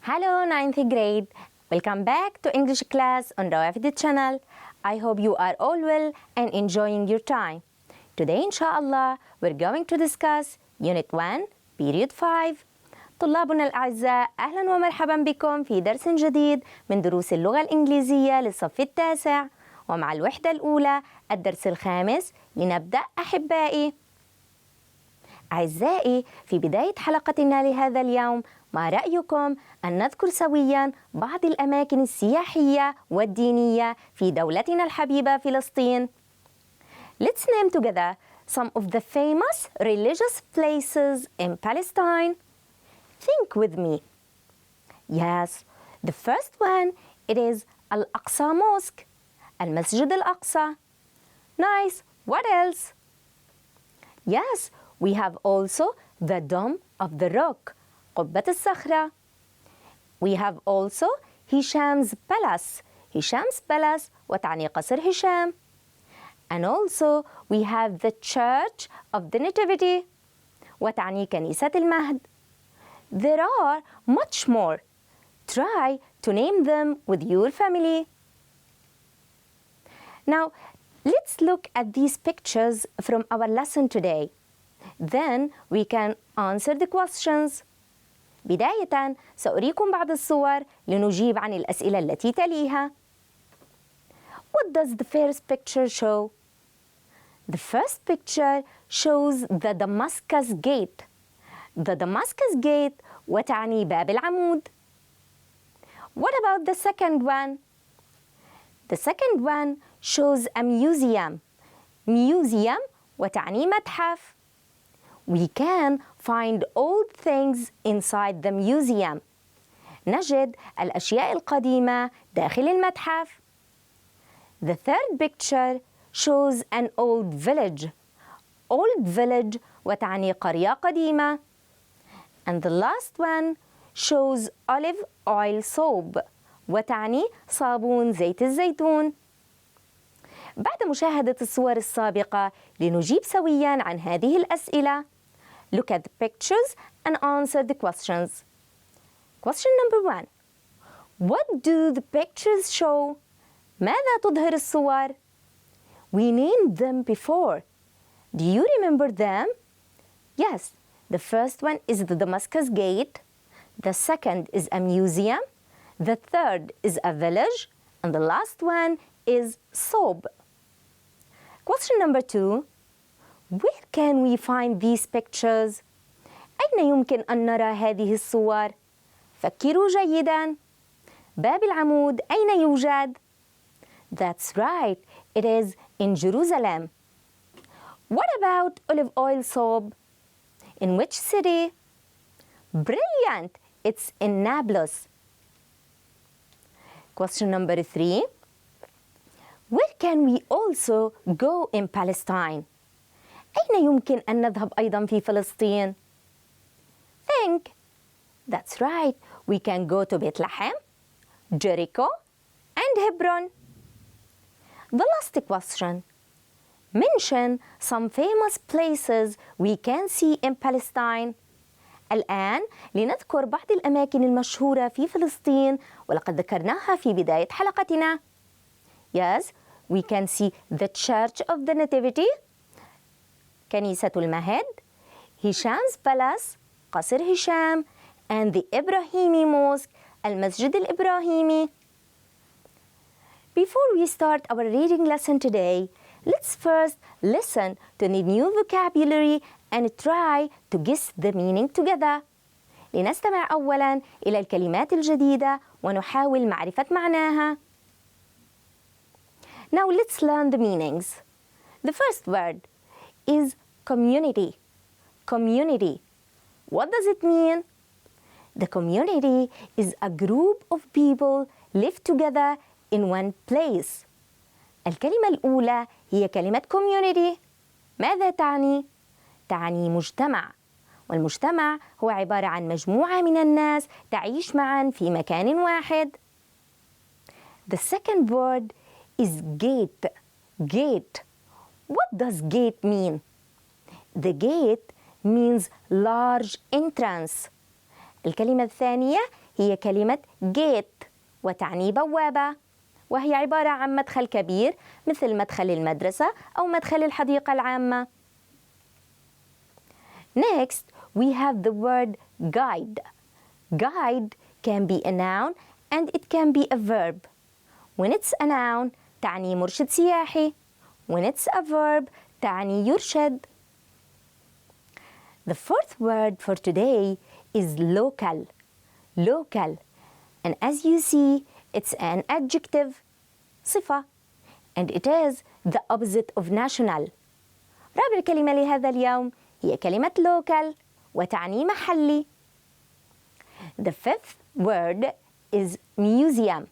Hello, ninth grade. Welcome back to English class on Rawafid channel. I hope you are all well and enjoying your time. Today, inshallah, we're going to discuss Unit 1, Period 5. طلابنا الأعزاء، أهلا ومرحبا بكم في درس جديد من دروس اللغة الإنجليزية للصف التاسع، ومع الوحدة الأولى الدرس الخامس. لنبدأ أحبائي. أعزائي، في بداية حلقتنا لهذا اليوم، ما رأيكم أن نذكر سوياً بعض الأماكن السياحية والدينية في دولتنا الحبيبة فلسطين؟ Let's name together some of the famous religious places in Palestine. Think with me. Yes, the first one, it is Al-Aqsa Mosque, Al-Masjid Al-Aqsa. Nice. What else? Yes, we have also the Dome of the Rock, قبة الصخرة. We have also Hisham's Palace, Hisham's Palace وتعني قصر هشام. And also we have the Church of the Nativity وتعني كنيسة المهد. There are much more. Try to name them with your family. Now, let's look at these pictures from our lesson today. Then we can answer the questions. بداية سأريكم بعض الصور لنجيب عن الأسئلة التي تليها. What does the first picture show? The first picture shows the Damascus Gate. The Damascus Gate وتعني باب العمود. What about the second one? The second one shows a museum. Museum وتعني متحف. We can find old things inside the museum. نجد الأشياء القديمة داخل المتحف. The third picture shows an old village. Old village وتعني قرية قديمة. And the last one shows olive oil soap وتعني صابون زيت الزيتون. بعد مشاهدة الصور السابقة لنجيب سوياً عن هذه الأسئلة. Look at the pictures and answer the questions. Question number 1. What do the pictures show? ماذا تظهر الصور؟ We named them before. Do you remember them? Yes, the first one is the Damascus Gate. The second is a museum. The third is a village. And the last one is soap. Question number 2. Where can we find these pictures? أين يمكن أن نرى هذه الصور؟ فكروا جيداً. باب العمود أين يوجد؟ That's right, it is in Jerusalem. What about olive oil soap? In which city? Brilliant! It's in Nablus. Question number 3. Where can we also go in Palestine? أين يمكن أن نذهب أيضاً في فلسطين؟ Think. That's right. We can go to Bethlehem, Jericho, and Hebron. The last question. Mention some famous places we can see in Palestine. الآن لنذكر بعض الأماكن المشهورة في فلسطين ولقد ذكرناها في بداية حلقتنا. Yes, we can see the Church of the Nativity, كنيسة المهد, Hisham's Palace, قصر هشام, and the Ibrahimi Mosque, المسجد الإبراهيمي. Before we start our reading lesson today, let's first listen to the new vocabulary and try to guess the meaning together. لنستمع أولاً إلى الكلمات الجديدة ونحاول معرفة معناها. Now let's learn the meanings. The first word is community. Community. What does it mean? The community is a group of people live together in one place. الكلمة الأولى هي كلمة community. ماذا تعني؟ تعني مجتمع. والمجتمع هو عبارة عن مجموعة من الناس تعيش معاً في مكان واحد. The second word is gate. Gate. What does gate mean? The gate means large entrance. الكلمة الثانية هي كلمة gate وتعني بوابة، وهي عبارة عن مدخل كبير مثل مدخل المدرسة أو مدخل الحديقة العامة. Next, we have the word guide. Guide can be a noun and it can be a verb. When it's a noun تعني مرشد سياحي. When it's a verb تعني يرشد. The fourth word for today is local. Local. And as you see, it's an adjective, صفة. And it is the opposite of national. رابع كلمة لهذا اليوم هي كلمة local وتعني محلي. The fifth word is museum.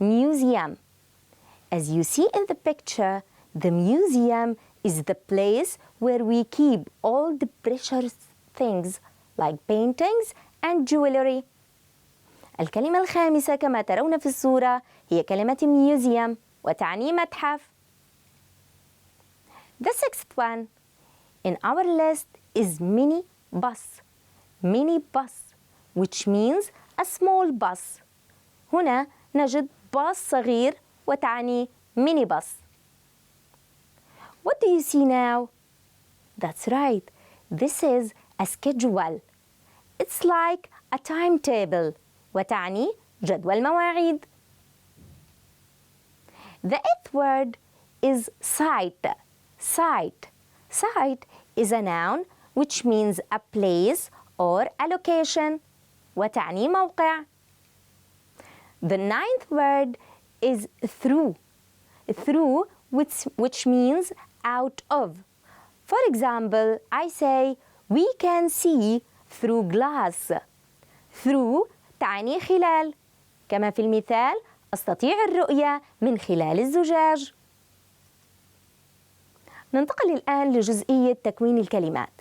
Museum. As you see in the picture, the museum is the place where we keep all the precious things like paintings and jewelry. الكلمة الخامسة كما ترون في الصورة هي كلمة museum وتعني متحف. The sixth one in our list is mini bus. Mini bus, which means a small bus. هنا نجد باص صغير وتعني mini bus. What do you see now? That's right. This is a schedule. It's like a timetable وتعني جدول مواعيد. The eighth word is site. Site. Site is a noun which means a place or a location وتعني موقع. The ninth word is through. Through which means out of. For example, I say we can see through glass. Through تعني خلال. كما في المثال أستطيع الرؤية من خلال الزجاج. ننتقل الآن لجزئية تكوين الكلمات.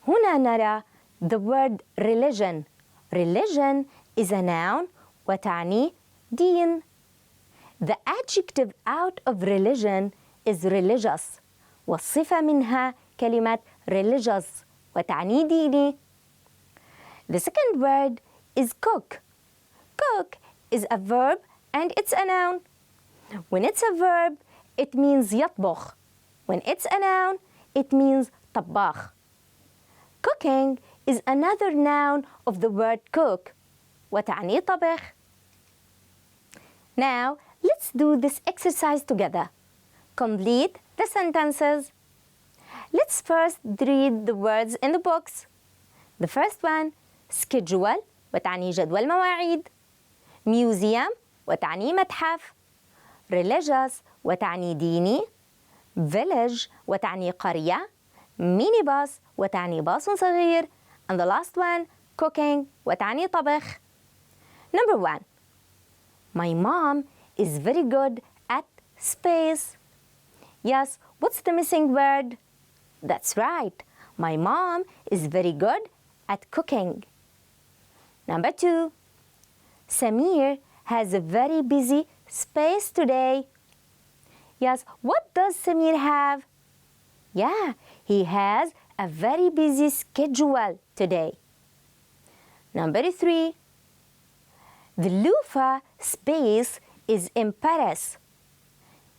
هنا نرى the word religion. Religion is a noun وتعني دين. The adjective out of religion is religious. والصفة منها كلمة religious وتعني ديني. The second word is cook. Cook is a verb and it's a noun. When it's a verb, it means يطبخ. When it's a noun, it means طباخ. Cooking is another noun of the word cook وتعني طبخ. Now, let's do this exercise together. Complete the sentences. Let's first read the words in the books. The first one, schedule وتعني جدول مواعيد. Museum وتعني متحف. Religious وتعني ديني. Village وتعني قرية. Minibus وتعني باص صغير. And the last one, cooking وتعني طبخ. Number one, my mom is very good at space. Yes, what's the missing word? That's right. My mom is very good at cooking. Number two, Samir has a very busy space today. Yes, what does Samir have? Yeah, he has a very busy schedule today. Number three, the Lufa space is in Paris.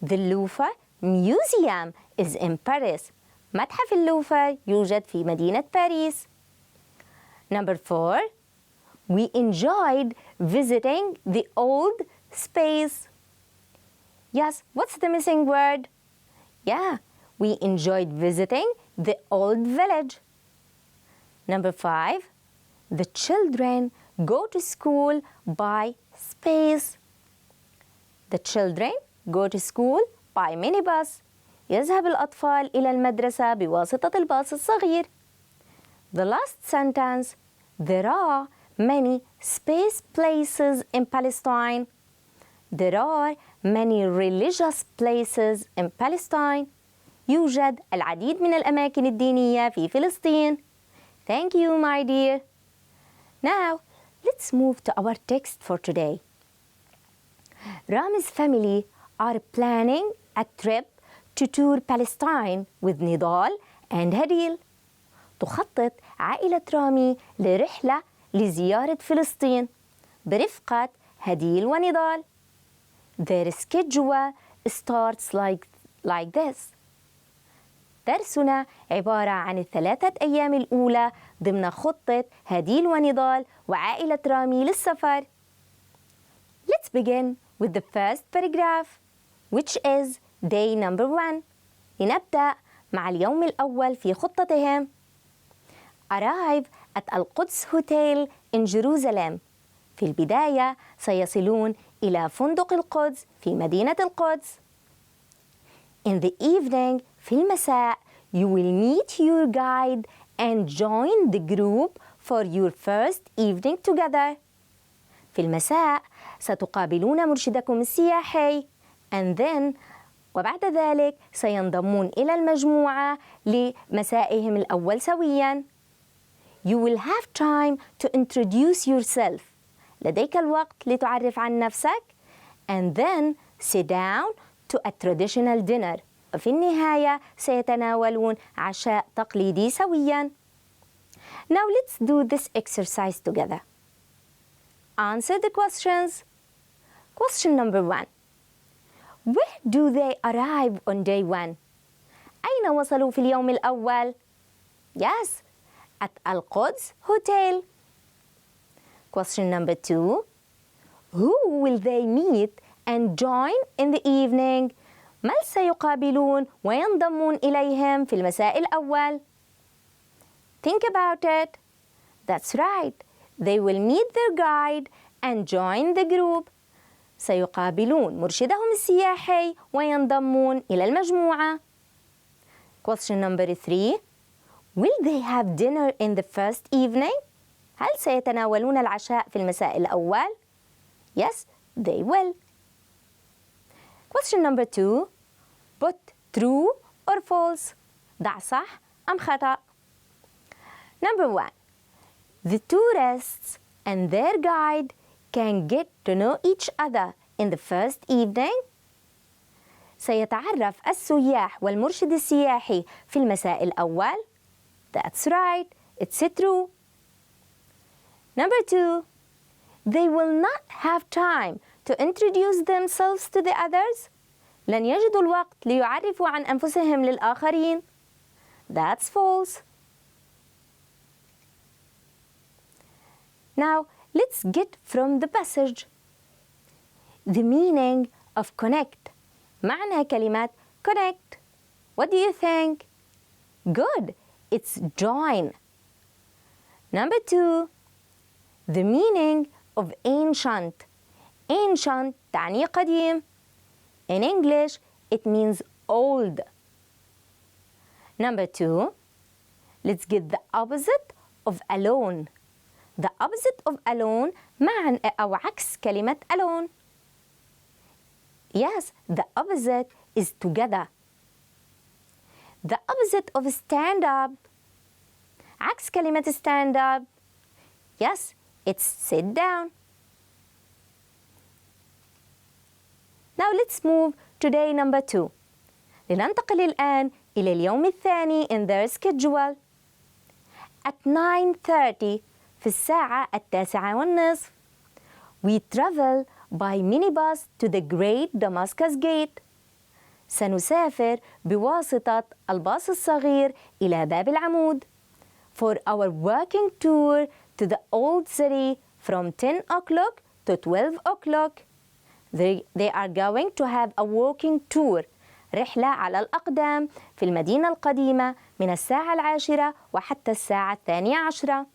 The Lufa museum is in Paris. متحف اللوفا يوجد في مدينة باريس. Number four, we enjoyed visiting the old space. Yes, what's the missing word? Yeah, we enjoyed visiting the old village. Number five, the children go to school by space. The children go to school by minibus. يذهب الأطفال إلى المدرسة بواسطة الباص الصغير. The last sentence, there are many space places in Palestine. There are many religious places in Palestine. يوجد العديد من الأماكن الدينية في فلسطين. Thank you, my dear. Now, let's move to our text for today. Ram's family are planning a trip to tour Palestine with نضال and هديل. تخطط عائلة رامي لرحلة لزيارة فلسطين. برفقة هديل ونضال. Their schedule starts like this. درسنا عبارة عن الثلاثة أيام الأولى ضمن خطة هديل ونضال وعائلة رامي للسفر. Let's begin with the first paragraph, which is day number 1. لنبدأ مع اليوم الأول في خطتهم. Arrive at القدس Hotel in Jerusalem. في البداية سيصلون إلى فندق القدس في مدينة القدس. In the evening, في المساء, you will meet your guide and join the group for your first evening together. في المساء ستقابلون مرشدكم السياحي and then وبعد ذلك سينضمون إلى المجموعة لمسائهم الأول سوياً. You will have time to introduce yourself. لديك الوقت لتعرف عن نفسك and then sit down to a traditional dinner. وفي النهاية سيتناولون عشاء تقليدي سوياً. Now let's do this exercise together. Answer the questions. Question number 1. Where do they arrive on day 1? أين وصلوا في اليوم الأول؟ Yes, at القدس Hotel. Question number 2. Who will they meet and join in the evening? من سيقابلون وينضمون إليهم في المساء الأول؟ Think about it. That's right. They will meet their guide and join the group. سيقابلون مرشدهم السياحي وينضمون إلى المجموعة. Question number 3. Will they have dinner in the first evening? هل سيتناولون العشاء في المساء الأول؟ Yes, they will. Question number 2. Put true or false. ضع صح أم خطأ. Number 1. The tourists and their guide can get to know each other in the first evening. سيتعرف السياح والمرشد السياحي في المساء الأول. That's right, it's true. Number 2. They will not have time to introduce themselves to the others. لن يجدوا الوقت ليعرفوا عن أنفسهم للآخرين. That's false. Now, let's get from the passage. The meaning of connect. معنى كلمة connect. What do you think? Good. It's join. Number 2. The meaning of ancient. Ancient تعني قديم. In English, it means old. Number 2. Let's get the opposite of alone. The opposite of alone معنى أو عكس كلمة alone. Yes, the opposite is together. The opposite of stand up. عكس كلمة stand up. Yes, it's sit down. Now let's move to day number 2. لننتقل الآن إلى اليوم الثاني in their schedule. At 9:30 في الساعة 9:30 we travel by minibus to the Great Damascus Gate. سنسافر بواسطة الباص الصغير إلى باب العمود. For our walking tour to the old city from 10 o'clock to 12 o'clock. They are going to have a walking tour. رحلة على الأقدام في المدينة القديمة من الساعة 10 وحتى الساعة 12.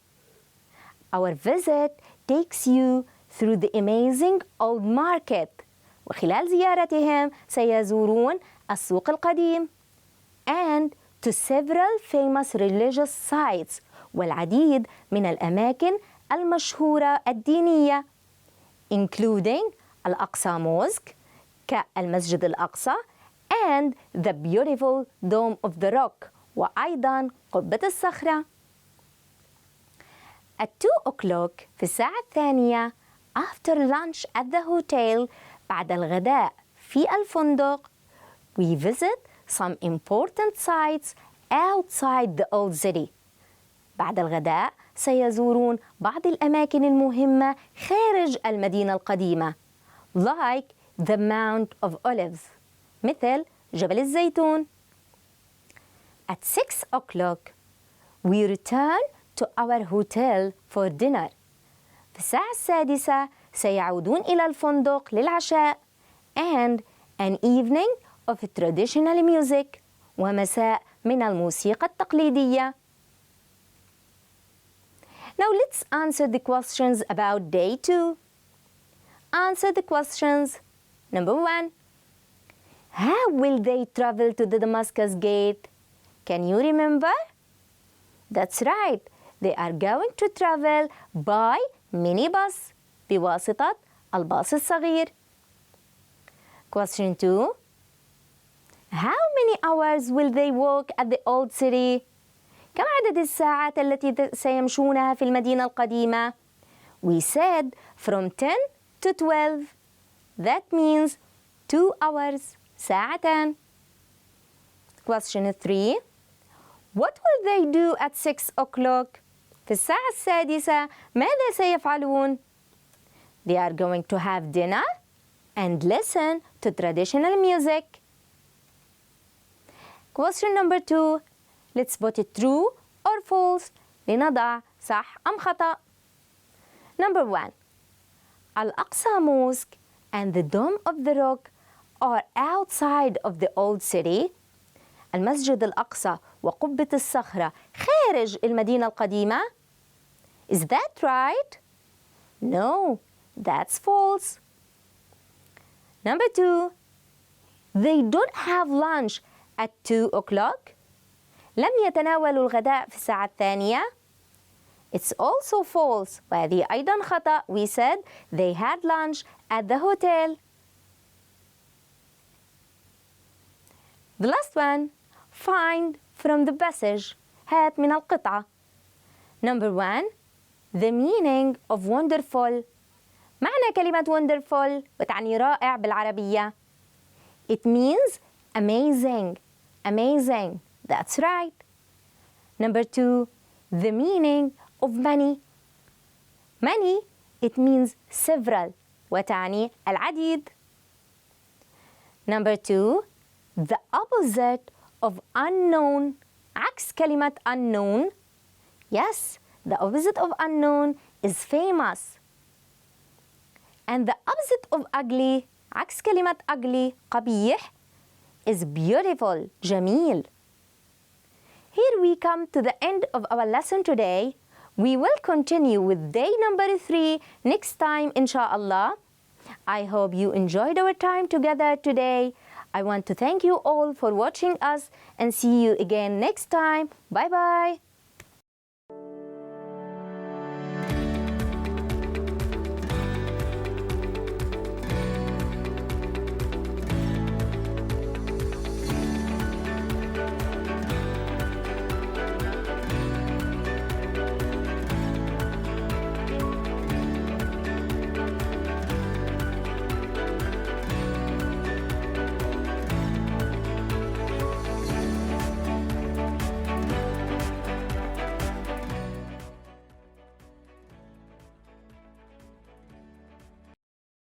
Our visit takes you through the amazing old market. وخلال زيارتهم سيزورون السوق القديم. And to several famous religious sites. والعديد من الأماكن المشهورة الدينية. Including الأقصى Mosque كالمسجد الأقصى and the beautiful Dome of the Rock وأيضا قبة الصخرة. At 2 o'clock في الساعة 2 after lunch at the hotel بعد الغداء في الفندق we visit some important sites outside the old city. بعد الغداء سيزورون بعض الأماكن المهمة خارج المدينة القديمة like the Mount of Olives مثل جبل الزيتون. At 6 o'clock we return to our hotel for dinner. في الساعة 6 سيعودون إلى الفندق للعشاء and an evening of traditional music ومساء من الموسيقى التقليدية. Now let's answer the questions about day 2. Answer the questions. Number 1. How will they travel to the Damascus Gate? Can you remember? That's right. They are going to travel by minibus بواسطة الباص الصغير. Question 2. How many hours will they walk at the old city? كم عدد الساعات التي سيمشونها في المدينة القديمة؟ We said from 10 to 12. That means 2 hours. ساعتان. Question 3. What will they do at 6 o'clock? في الساعة 6 ماذا سيفعلون؟ They are going to have dinner and listen to traditional music. Question number 2. Let's put it true or false. لنضع صح أم خطأ. Number 1. Al-Aqsa Mosque and the Dome of the Rock are outside of the old city. المسجد الأقصى وقبة الصخرة خارج المدينة القديمة. Is that right? No, that's false. Number 2. They don't have lunch at 2 o'clock. لم يتناولوا الغداء في الساعة 2. It's also false. وهذه أيضا خطأ. We said they had lunch at the hotel. The last one. Find from the passage. هات من القطعة. Number 1. The meaning of wonderful. معنى كلمة wonderful وتعني رائع بالعربية. It means amazing. Amazing. That's right. Number 2. The meaning of many. Many, it means several وتعني العديد. Number 2. The opposite of unknown. عكس كلمة unknown. Yes, the opposite of unknown is famous. And the opposite of ugly, عكس كلمة ugly, قبيح, is beautiful, جميل. Here we come to the end of our lesson today. We will continue with day number 3 next time, inshallah. I hope you enjoyed our time together today. I want to thank you all for watching us and see you again next time. Bye bye.